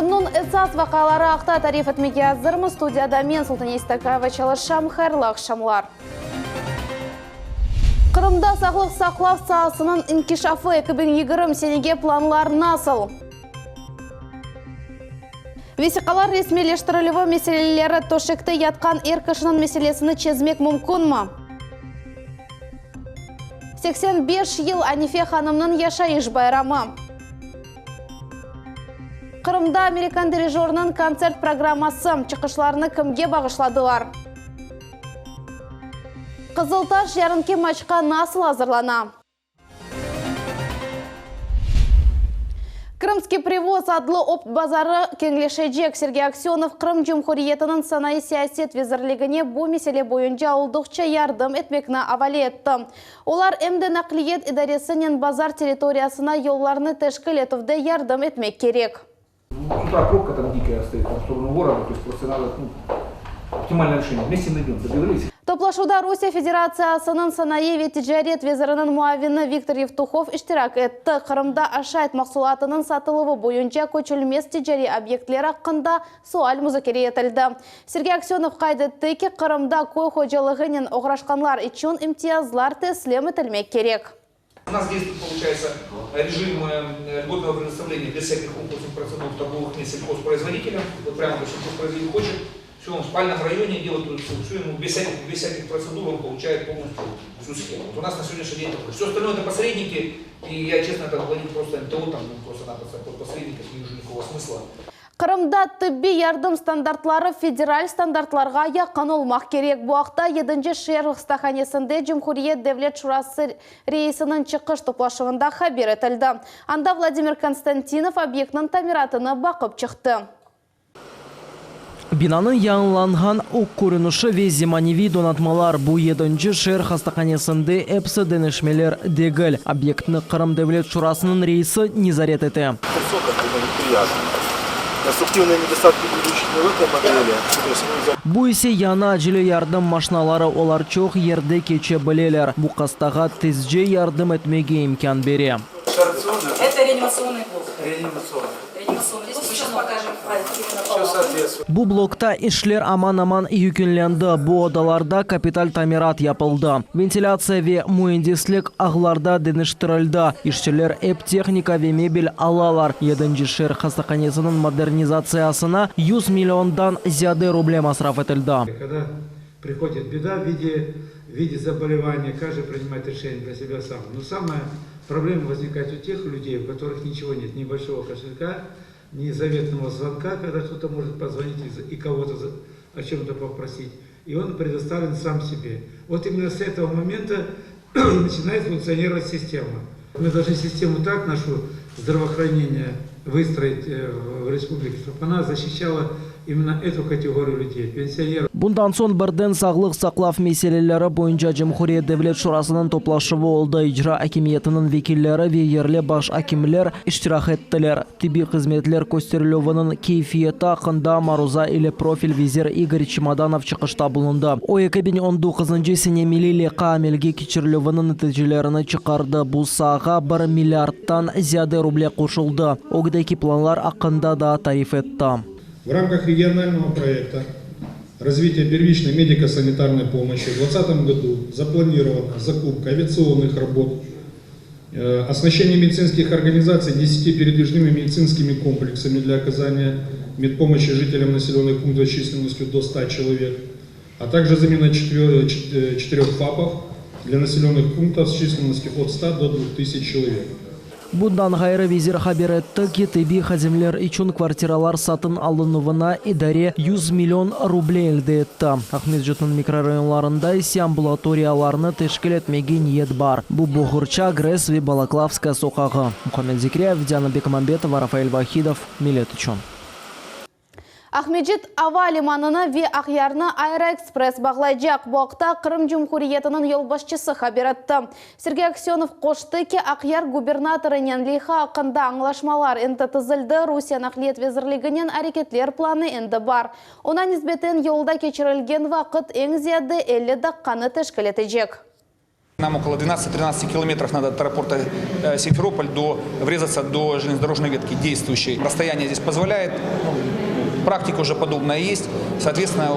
Күннің эсас вақалары ақта тариф етмеге азырмыз. Студияда мен Султан Истакаева Чалышам, хайырлы ақшамлар. Қырымда сақлық сақлав саасының инкишафы 2020 сенеге планлар насыл? Весиқалар ресмелештірілігі меселелері тошекті ятқан еркішінің меселесіні чезмек мүмкін ма? 85 ел Анифе ханымның яшайыш байрамы. Қырымда Американ дирижерінің концерт программасы чықышларыны кімге бағышладылар? Қызылташ ярынке матчқа насыл азырлана? Крымский привоз адлы опт базары кеңлешежек. Сергей Аксенов Крым Жумхуриетінің санайы саясет везірлігіне бұл меселе бойынша ұлдықша ярдым етмекіні авали етті. Олар әмді нақлиет идаресінен базар территориясына елларны тәшкіл етуді ярдым етмек керек. Пробка там дикая стоит, там в сторону города, то есть просто надо оптимальное решение. Вместе найдем, договорились. Топлашуда Русия Федерациясының санайы тижарет везірінің муавины Виктор Евтухов іштирак етті. Қырымда ашайт мақсулатының сатылығы бойынша көчілмес тижари объектлер ақында суал музыкері етілді. Сергей Аксенов қайдетті ки Қырымда кой хожалығының оғрашқанлар için имтиязлар теслем етілмек керек. У нас действует, получается, режим льготного предоставления без всяких конкурсных процедур торговых мест сельхозпроизводителям. Вот прямо то сельхозпроизводитель хочет, все он в спальном районе делает, все ему без всяких процедур он получает полностью всю схему. Вот у нас на сегодняшний день такое. Все остальное это посредники, и я честно это говорить просто МТО, там просто-напросто под посредников не вижу никакого смысла. Қырымда түбі ярдым стандартлары федераль стандартларға яқын олмақ керек. Бұақта 7-ші шерх стаханесінде Жумхуриет Девлет Шурасы рейсінің чықыш топлашығында хабер етілді. Анда Владимир Константинов объектінің тамиратыны бақып шықты. Бинаның яңланған оқ көрініші вези маневи донатмалар бұл 7-ші шерх стаханесінде әпсі денешмелер дегіл. Объектіні Қырым Девлет Шурасының рейсі незарет еті. Конструктивные недостатки в этом модели. Бұл есе яна жилі ярдым машиналары олар чоқ ерде кече білелер. Бұл қастаға тезже ярдым етмеге имкан бере. Это реанимационный блок. Реанимационный. Сейчас покажем. Бұл блокта ішлер аман-аман үйкінленді. Бұл одаларда капиталь тамират япылды. Вентиляция ве муэндислік ағларда деніштірілді. Ішчілер эп техника ве мебель алалар. 7-ші шер хастақанесінің модернизациясына 100 миллиондан зяды рубле масраф етілді. Когда приходит беда в виде заболевания, каждый принимает решение для себя сам. Но самая проблема возникает у тех людей, у которых ничего нет, ни большого кошелька, ни заветного звонка, когда кто-то может позвонить и кого-то о чем-то попросить. И он предоставлен сам себе. Вот именно с этого момента начинает функционировать система. Мы должны систему так, нашу здравоохранение, выстроить в республике, чтобы она защищала именно эту категорию людей, пенсионеров. Bundan son бірден сағлық сақлав меселелері бойынша Жумхуриет Девлет Шурасының топлашығы олды. Ижра акимиетінің векиллері ве ерлі баш акимлер іштирах еттілер. Тиби қызметлер көстерілуінің кейфиеті ақында Маруза или профиль визер Игорь Чемоданов чықышта бұлынды. Ой 2019 сенемелі қамелге кечірлуінің нәтижелеріні чықарды. Бұл саға 1 миллиардтан зяды рубле қошылды. Огдеки планлар ақында да тариф етті. В рамках регионального проекта развития первичной медико-санитарной помощи в 2020 году запланирована закупка авиационных работ, оснащение медицинских организаций 10 передвижными медицинскими комплексами для оказания медпомощи жителям населенных пунктов численностью до 100 человек, а также замена 4 ФАПов для населенных пунктов с численностью от 100 до 2000 человек. Bundan gayrı vizir haber etti ki tibi hazimler için kvartiralar satın alınıvına idare 100 milyon ruble elde etti. Ahmetjut'un mikrorayonlarında ise ambulatoriyalarını teşkil etmege niyet var. Bu Boğurça, Gres ve Balaklavska sokağı. Muhammed Zikriyev, Diana Bekmambetova, Rafael Vahidov, Millet için. Ахмеджит Ава лиманына ве Ақярны Аэроэкспресс бағлайжақ. Бұақта Қырым Жумхуриетінің елбасшысы хабер етті. Сергей Аксенов қошты ки Ақяр губернаторының лиха ақында аңлашмалар энті тізілді. Русия нақлиет везірлігінен әрекетлер планы энді бар. Она низбетін елда кечірілген вақыт ең зияды 50 даққаны тәшкіл етежек. Нам около 12-13 километров надо от аэропорта Симферополь врезаться до железнодорожной ветки действующей. Расстояние здесь позволяет, практика уже подобная есть. Соответственно,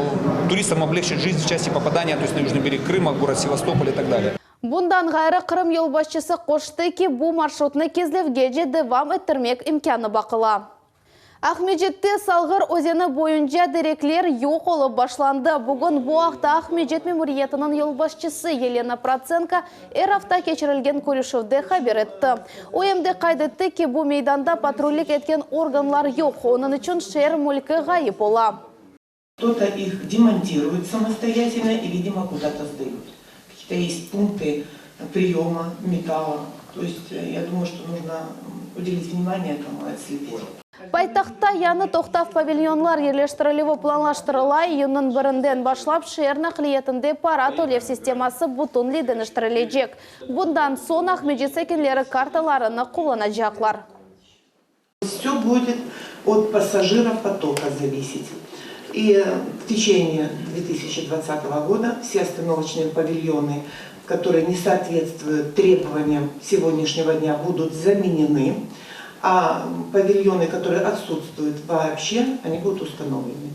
туристам облегчит жизнь в части попадания, то есть на южный берег Крыма, город Севастополь и так далее. Bundan gayrı Kırım yolbaşçısı qoştu ki bu marşrutni kezlevgece devam ettirmek imkanı bakıla. Ahmedjet'te Salgır özeni boyunca direkler yok olup başlandı. Bugün bu haqda Ahmedjet Memuriyeti'nin yolbaşçısı Yelena Prochenko hafta geçirilgen көрішівде haber etti. O hem de kaydetti ki bu meydanda patrullik etken organlar yok. Onun için şehir mülkü gayip ola. Кто-то их демонтирует самостоятельно и, видимо, куда-то сдают. Какие-то есть пункты приема металла. То есть я думаю, что нужно уделить внимание этому и отследить. Пайтақта яны тоқтав павильонлар ерлештірілігі планлаштырыла июнның бірінден башлап шehir нақлиетінде пара төлев системасы бұтын леденіштірілежек. Бұндан сон Ахмеджет секенлері карталарыны қоланacaklar. Все будет от пассажиров потока зависеть. И в течение 2020 года все остановочные павильоны, которые не соответствуют требованиям сегодняшнего дня, будут заменены, а павильоны, которые отсутствуют вообще, они будут установлены.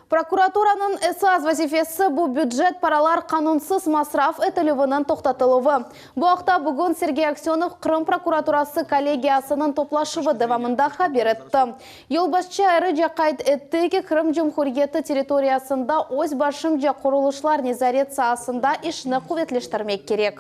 Прокуратуранын esas vazifesi bu bюджет paralar kanunsuz masraf etilivinin toxtatılığı. Bu haqda bugün Sergey Aksyonov Kırım Prokuraturası kollegiyasının toplaşıvı devamında haber etti. Yolbaşçı ayrıca kayıt etti ki Kırım Cumhuriyeti teritoriyasında öz başımca kuruluşlar nezaret sahasında işini kuvvetleştirmek gerek.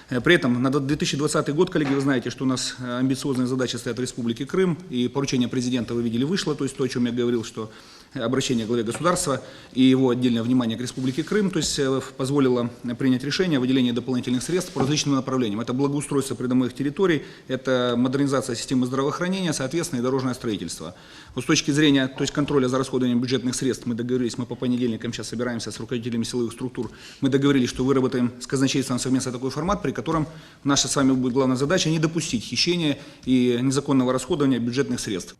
При этом на 2020 год, коллеги, вы знаете, что у нас амбициозные задачи стоят в Республике Крым, и поручение президента, вы видели, вышло, то есть то, о чем я говорил, что обращение к главе государства и его отдельное внимание к Республике Крым, то есть позволило принять решение о выделении дополнительных средств по различным направлениям. Это благоустройство придомовых территорий, это модернизация системы здравоохранения, соответственно, и дорожное строительство. Вот с точки зрения, то есть контроля за расходованием бюджетных средств, мы договорились, мы по понедельникам сейчас собираемся с руководителями силовых структур, мы договорились, что выработаем с казначейством совместно такой формат, при котором наша с вами будет главная задача не допустить хищения и незаконного расходования бюджетных средств.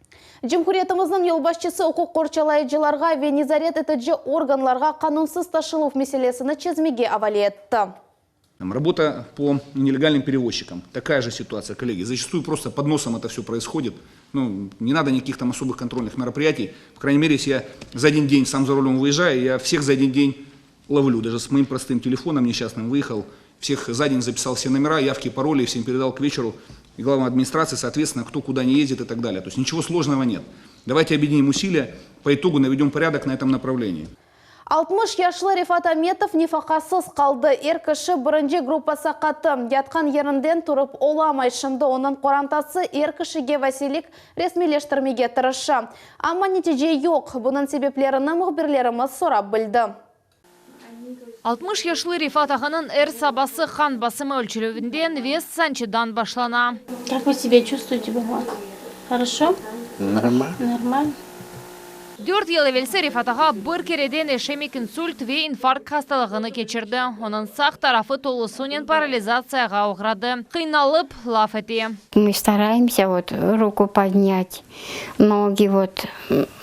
Cumhuriyetimizin yolbaşçısı hukuk korçalayıcılarga ve nezaret edici organlarga kanunsuz taşılov meselesini çözmege havale etti. Работа по нелегальным перевозчикам. Такая же ситуация, коллеги. Зачастую просто под носом это все происходит. Ну, не надо никаких там особых контрольных мероприятий. По крайней мере, если я за один день сам за рулем выезжаю, я всех за один день ловлю. Даже с моим простым телефоном несчастным выехал. Всех за день записал все номера, явки, пароли, всем передал к вечеру. И главной администрации, соответственно, кто куда не ездит и так далее. То есть ничего сложного нет. Давайте объединим усилия, по итогу наведем порядок на этом направлении. 60 yaşlı Rifat Ametov nefakasız kaldı. Kişi birinci gruppa sakatı. Yatkan yerinden turup olamay şimdi onun qorantası kişiге vasilik resmileştirmege tırışı. Ama netice yok. Bunun sebeplerini muhbirlerimiz sorab bildi. 60 yaşlı Rifat Ağa'nın sabası хан basımı ölçülüğünden вес санчыдан başlana. Как вы себя чувствуете, Бахмат? Хорошо? Нормально. Нормально. 4 yıl evvelsi Rifat Ağa bir kereden eşemik insult ve infarkt hastalığını geçirdi. Onun sağ tarafı tolusunen парализацияға uğradı. Kıynalıp laf etti. Мы стараемся вот руку поднять, ноги вот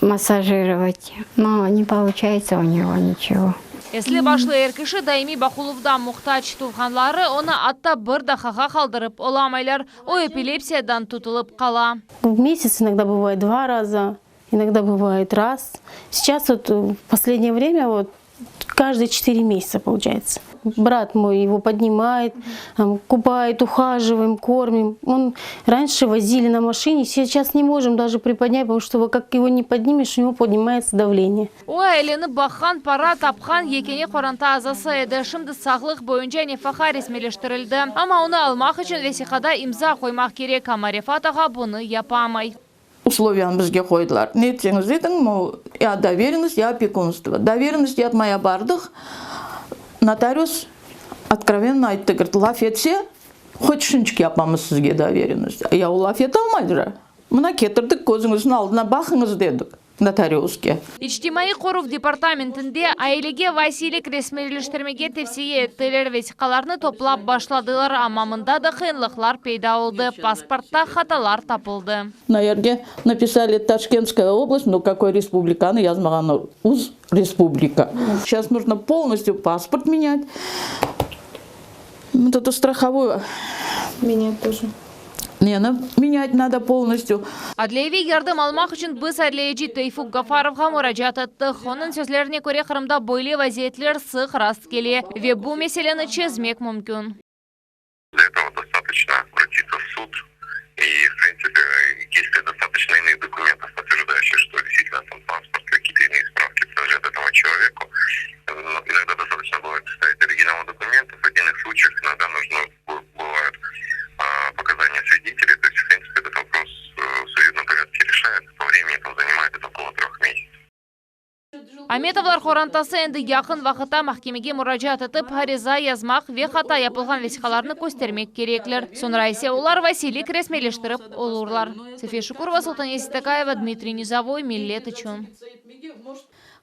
массажировать, но не получается у него ничего. Esli başlı kişi daimi bakıluvdan muhtaç tuvhanları ona atta bir dakika kaldırıp olamaylar. O epilepsiyadan tutulup kala. В месяц иногда бывает 2 раза, иногда бывает раз. Сейчас вот в последнее время вот каждые 4 месяца получается. Брат мой его поднимает, купает, ухаживаем, кормим. Он раньше возили на машине, сейчас не можем даже приподнять, потому что как его не поднимешь, у него поднимается давление. O elini bakhan, para taphan yekeni koranta azası edi. Şimdi sağlık boyunca nefaka resmileştirildi. Ama onu almak için vesikada imza koymak gerek ama Rifat Ağa bunu yapamay. Условияны бізге қойдылар. Не етсеңіз дедің, я доверенность, я опекунство. Доверенность етмая бардық. Нотариус откровенно айтты, говорит, лаф етсе, хоть шынчык yapамыз сізге доверенность. Я лаф ете алмайды. Мына кетірдік, көзіңіздің алдына бақыңыз дедік. Notariusке. İçtimai Qoruv Departamentinde ailege vasilik resmileştirmege tevsiye ettiler vesikalarını toplap başladılar ama mında da kıyınlıklar peyda oldu. Pasportta hatalar tapıldı. Наверное, написали Ташкентская область, но какой республиканы, я знала, УЗ республика. Сейчас нужно полностью паспорт менять. Вот эту страховую. Меня тоже. Не, менять надо полностью. Адлееве ярдым алмақ үшін біз әрлейджи Тайфук Гафаровға мұражат етті. Оның сөзлеріне көре Қырымда бойлы вазиетлер сық раст келе. Ве бұл меселені чезмек мүмкін. Для этого достаточно обратиться в суд. И, в принципе, если достаточно иных документов, подтверждающих, что действительно там паспорт, какие-то иные справки принадлежат этому человеку, иногда достаточно бывает представить оригиналы документов. В отдельных случаях иногда нужно бывают показания свидетелей. То есть, в принципе, этот вопрос в судебном порядке решается. По времени это занимает около 3 месяцев. Аметовлар хорантасы әнді яқын вақыта махкемеге мұражат етіп, хариза язмақ ве хата япылған весіқаларны көстермек кереклер. Сонра есе олар Василий кресмелештіріп олурлар. София Шукурова, Султан Еситакаева, Дмитрий Низовой, Миллет үшін.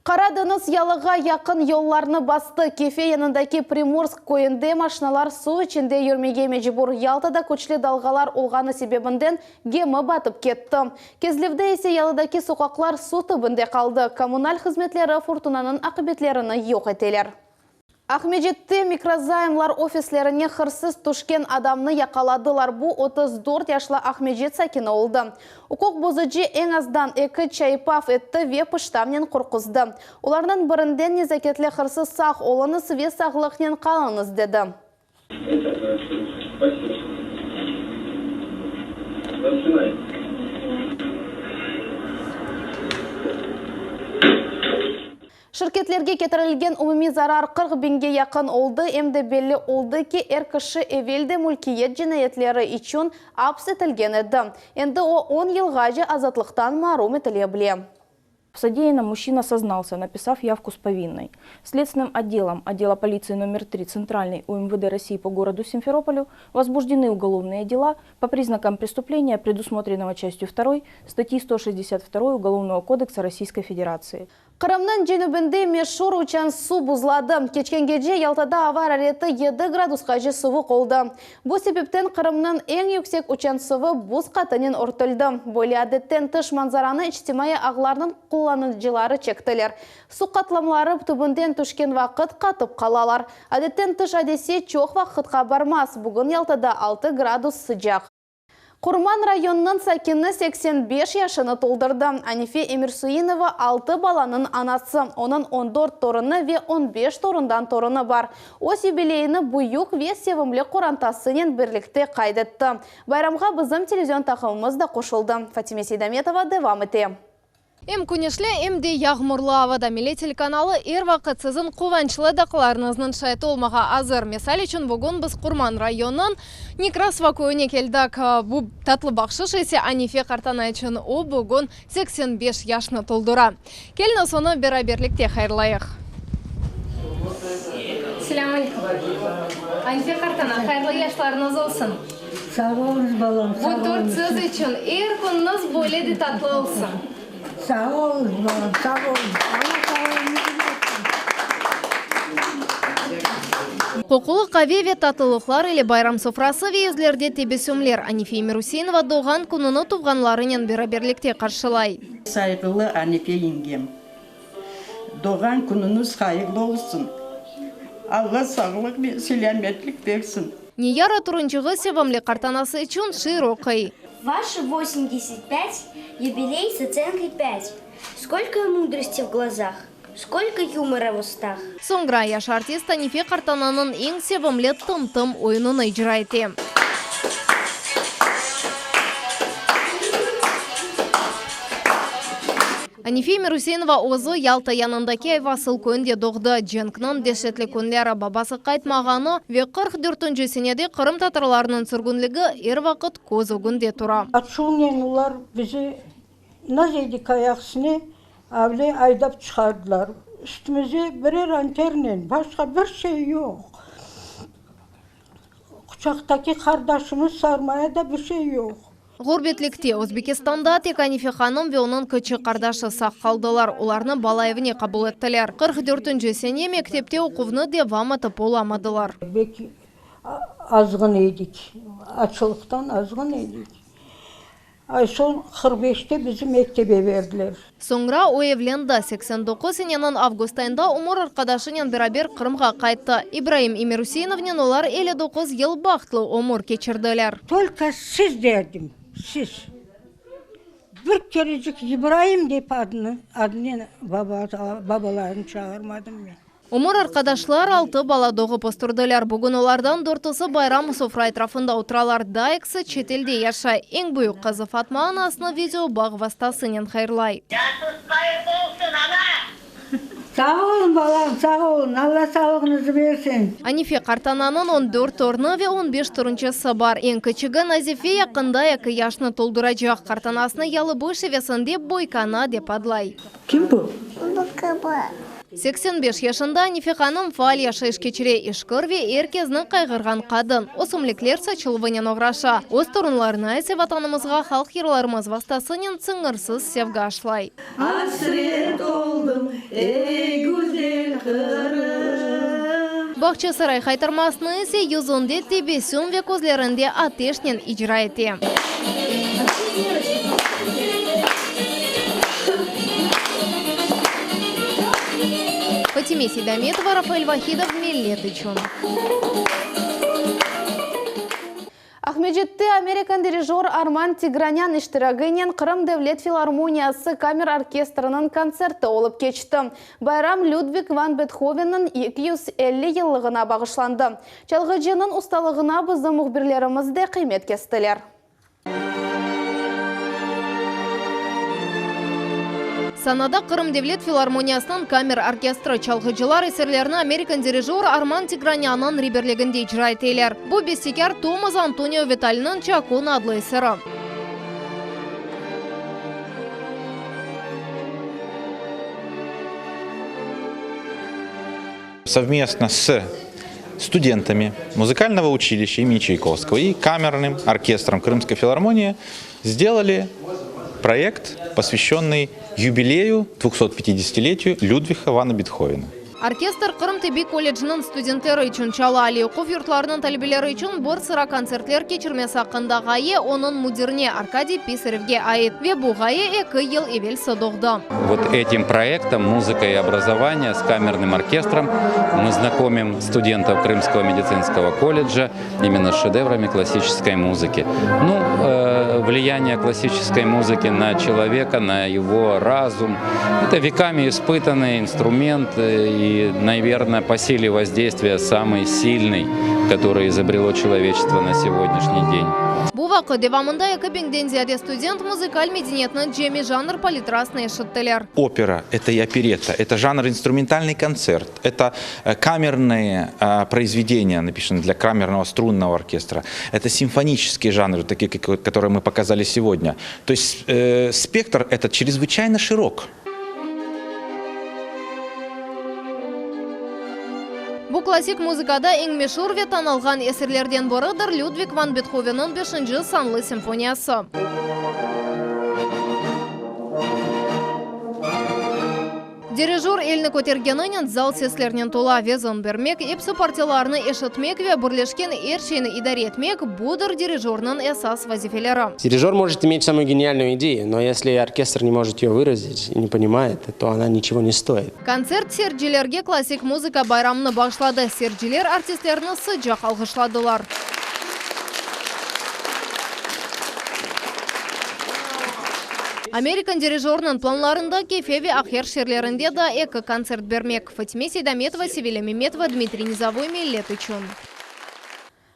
Қарадыныз ялыға яқын yollarını басты. Кефе янындаки Приморск көйінде машиналар су içinde йөрмеге мәжбүр. Ялтада көчле далғалар олғаны себебінден гемі батып кетті. Кезлевде есе ялыдаки соқақлар су түбінде қалды. Коммуналь хизметлері фортунаның ақыбетлеріні yok етелер. Ахмеджетте микрозаймлар офислеріне хырсыз түшкен адамны яқаладылар. Бұл 34 яшлы Ахмеджет сакины олды. Укук бозыжы ең аздан 2 чайпав етті ве пыштамнен құрқызды. Олардан бірінден незакетлі хырсыз сақ олыныз ве сағлықнен қалыңыз деді. Şirketlerге кетірілген умуми зарар 40 бинге яқын олды, әмді белі олды ки әркіші әвелді мүлкиет жинаятлері үшін апс етілген еді. Енді о 10 елға же азатлықтан марум етіле біле. В содеянном мужчина сознался, написав явку с повинной. Следственным отделом отдела полиции номер 3 Центральной УМВД России по городу Симферополю возбуждены уголовные дела по признакам преступления, предусмотренного частью 2 статьи 162 Уголовного кодекса Российской Федерации. Қырымның женубінде мешур учан су бұзлады. Кечкен геже Ялтада ава рәреті 7 градусқа же суы қолды. Бұл себептен Қырымның ең yüksek учан суы бұз қатынен ұртылды. Бөлі әдеттен тыш манзараны іштемайы ағларының құлланылжылары чектілер. Су қатламлары түбінден түшкен вақыт қатып қалалар. Әдеттен тыш әдесе чоқ вақытқа бармас. Бүгін Ялтада 6 градус sıcak. Құрман районының сакины 85 яшыны толдырды. Анифе Эмирсуинова 6 баланың анасы. Оның 14 торыны ве 15 торындан торыны бар. Ос юбилейіні бұйық ве севімлі қорантасымен бірлікте қайдетті. Байрамға бізім телевизион тақымымыз да қошылды. Фатиме Сейдаметова девам ете. Эм күнешле, әмде яғмырлы авада миле телеканалы ер вақыт сізін қуванчылы дақыларыңыздың шайты олмаға азыр. Месал үшін бүгін біз Құрман районын Некрасова көйіне келдік. Бұл татлы бақшыш есе Анифе қартана үшін о бүгін 85 яшны толдыра. Келіні соны бераберлікте қайырлайық. Селам алейкум. Анифе қартана, қайырлы яшларыңыз олсын. Sağ olunuz balam, sağ olunuz. Bu dört söz için er gününüz böyle de tatlı olsun. Sağ olunuz balam, sağ olunuz. Құқылы қаве ве татылықлар или байрам софрасы везлерде тебесумлер. Анифе Эмирусинова доған күніні туғанларының бераберлікте қаршылай. Сайғылы Анифе еңгем. Доған күніңіз қайырлы олсын. Алла сағылық мен сәлеметлік берсін. Нияра турунчығы севамле қартанасы үшін широкой. Ваши 85, юбилей с оценкой 5. Сколько мудрости в глазах, сколько юмора в устах. Соңгра яш артист Анифе қартананың ең севамле тым-тым ойынын ижра ете. Анифе Эмирусинова озы Ялта янындаки айвасыл көнде доғды. Дженкнын дешетлі көнлері бабасы қайтмағаны ве 44-н сенеде Қырым татарларының сүргінлігі ер вақыт көз өгінде тұра. Atşoğunyen ular bizi nazedik ayaksını avle aydap çıkardılar. Üstümüze birer anternen, başka bir şey yok. Kucaktaki kardeşimiz sarmaya da bir şey yok. Ғұрбетлікте Өзбекистанда тек Анифе ханым ве оның көчі қардашы сақ қалдылар. Оларны бала евіне қабыл еттілер. 44-н сене мектепте оқуыны девам етіп оламадылар. Azgın edik. Açılıktan azgın edik. Son 45'te bizim mektebe verdiler. Соңра Оевленда 89 сененен август айында умор аркадашынен берабер Кырымга кайтты. Ибраим Имерусейновнен олар 59 ел бактылы умор кечирдилер. Только siz derdim, siz. Bir kerecik İbrahim deyip adını babalarını çağırmadım ben. Умор аркадашлар 6 бала doğup остырдылар. Бүгін олардан 4-сы Байрам Софра этрafında отыралар. Дайксы четелде яшай. Ең büyük кызы Фатма анасына видео баг вастасынен хайрлай. Sağ olun balam, sağ olun. Allah sağlığınızı versin. Анифе Картананын 14 орны ve 15 турынчысы бар. Ең кичиги Назифе якында 2 яшны толдырачак. Картанасыны ялы бышевесінде Бойкана деп адлай. Kim bu? 85 yaşında Анифе ханым фаал яшайыш кечире ишкыр ve эркезни кайгырган кадын. Осумлеклер сачылвынен ограша. Оз турунларына эсе ватанымызга халк йырларымыз вастасынен сыңырсыз севга ашлай. Hasret oldum ey güzel Kırım. Бакча сарай кайтармасыны эсе юзунде тебесюн ve көзлеринде атешнен ижра эте. Фатиме Сейдаметова, Рафаэль Вахидов, Миллет Ичун. Ахмеджетте Американ дирижер Арман Тигранян иштирагынен Кырым Девлет филармониясы камер оркестрының концерті олып кечті. Байрам Людвиг ван Бетховеннің 250 йыллығына бағышланды. Чалғыжының ұсталығына бізді мұхбірлерімізде қимет кестілер. Санада Кырым Девлет филармониясының камер оркестры чалғыжылар эсерлеріні Американ дирижер Арман Тигранянын риберлігінде ижра етелер. Бұл бестекер Томас Антонио Виталинын Чакон адлы эсері. Совместно с студентами музыкального училища имени Чайковского и камерным оркестром Крымской филармонии сделали проект, посвященный юбилею 250-летию Людвига вана Бетховена. Оркестр Кырым Теби колледжінің студенттері үшін чала али оқув юртларының талбелері үшін бір sıra концертлер кечірмесі ақында ғайы оның мудирне Аркадий Писаревге айт. Ве бұл ғайы 2 ел евел садоғды. Вот этим проектом «Музыка и образование» с камерным оркестром мы знакомим студентов Крымского медицинского колледжа именно с шедеврами классической музыки. Влияние классической музыки на человека, на его разум – это веками испытанный инструмент и, наверное, по силе воздействия самый сильный, который изобрело человечество на сегодняшний день. Бұл вақы девамында 2000-ден зияде студент музыкаль мединиетінің джеми жанр палитрасны ешіттілер. Опера – это и оперетта, это жанр инструментальный концерт, это камерные произведения, написанные для камерного струнного оркестра, это симфонические жанры, такие, которые мы показали сегодня. То есть спектр этот чрезвычайно широк. Бұл классик музыкада ең мешур ве танылған эсерлерден бірідір Людвиг ван Бетховенның 5-ші санлы симфониясы. Дирижер елні көтергенінен зал сеслерінен тола везін бермек, епсі партияларыны ешітмек ве бірлешкен ершені идаре етмек бұдыр дирижерінің эсас вазифелері. Дирижер может иметь самую гениальную идею, но если оркестр не может ее выразить и не понимает, то она ничего не стоит. Концерт серджилерге классик музыка байрамны бағышлады. Серджилер артистлеріні sıcak алғышладылар. Американ дирижерінің планларында кефеви ахер шерлерінде да эко концерт бермек. Фатиме Сейдаметова, Севиля Меметова, Дмитрий Низовой, Миллет Ичун.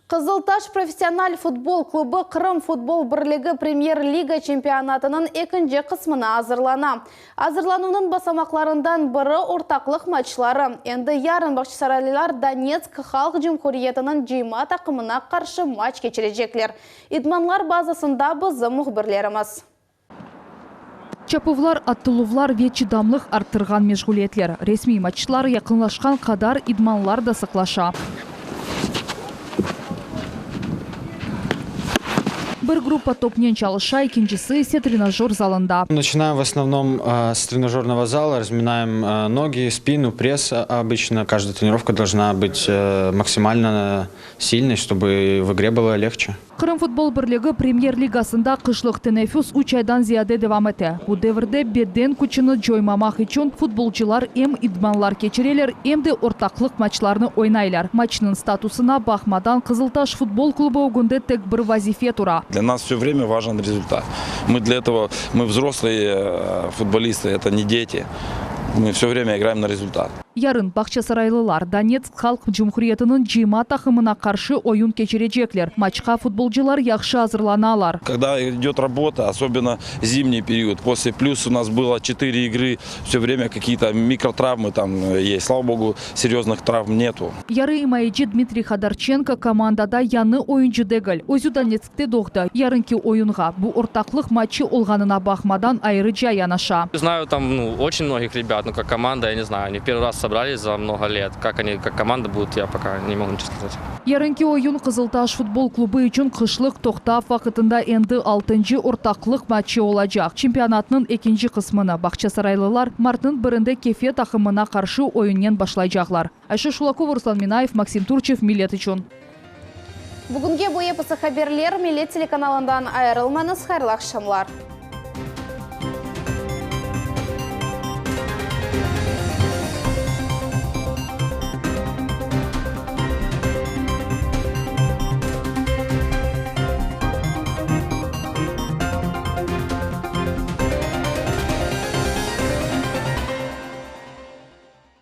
Қызылташ профессиональ футбол клубы Кырым футбол бірлігі премьер-лига чемпионатының 2-ші қысмына азырлана. Азырлануның басамақларындан бірі ортақлық матчлары. Енді ярын бақшысаралылар Донецк халық жемқориетінің жима тақымына қаршы матч кечірежеклер. Идманлар базасында бізі мұхбірлеріміз. Чапувлар, аттылувлар ве чыдамлық арттырған межгулетлер. Ресми матчлар якынлашқан қадар идманлар да сықлаша. Бір группа топнен чалыша, икенчесе ise тренажер залында. Начинаем в основном с тренажерного зала, разминаем ноги, спину, пресс обычно. Каждая тренировка должна быть максимально сильной, чтобы в игре было легче. Қырым футбол бірлігі премьер-лигасында қышлық тенефюс 3 айдан зияде девам ете. Бұл деверде беден күчіні жоймамақ үшін футболчылар ем идманлар кечерелер, емді ортақлық матчларны ойнайлар. Матчның статусына бақмадан Қызылташ футбол клубы огунде тек бір вазифе тура. Для нас все время важен результат. Мы для этого, мы взрослые футболисты, это не дети. Мы все время играем на результат. Ярын Бақчасарайлылар Донецк Халық Жұмхуриетінің жима тақымына қаршы ойын кечережеклер. Матчқа футболчылар яқшы азырланалар. Когда идет работа, особенно зимний период, после плюс у нас было 4 игры, все время какие-то микротравмы там есть. Слава богу, серьезных травм нету. Яры имайджи Дмитрий Хадарченко командада яны ойынчы дегіл. Өзі Донецкте доқты. Ярынки ойынға. Бұл ортақлық матчы олғанына бақмадан айры жай янаша. Знаю там очень многих ребят, как команда, я не знаю, они первый раз собрались за много лет. Как они, как команда будут, я пока не могу ничего сказать. Ярынки ойын Қызылташ футбол клубы үшін қышлық тоқтап вақытында енді 6-й ортақлық матчы олажақ. Чемпионатның 2-ші қысмыны Бақчасарайлылар мартын 1-інде Кефе тақымына қаршы ойыннен башлайжақлар. Айша Шулакова, Руслан Минаев, Максим Турчев, Милет үшін. Бүгінге бойы пысы хаберлер Милет телеканалындан айырылмаңыз, хайырлы ақшамлар.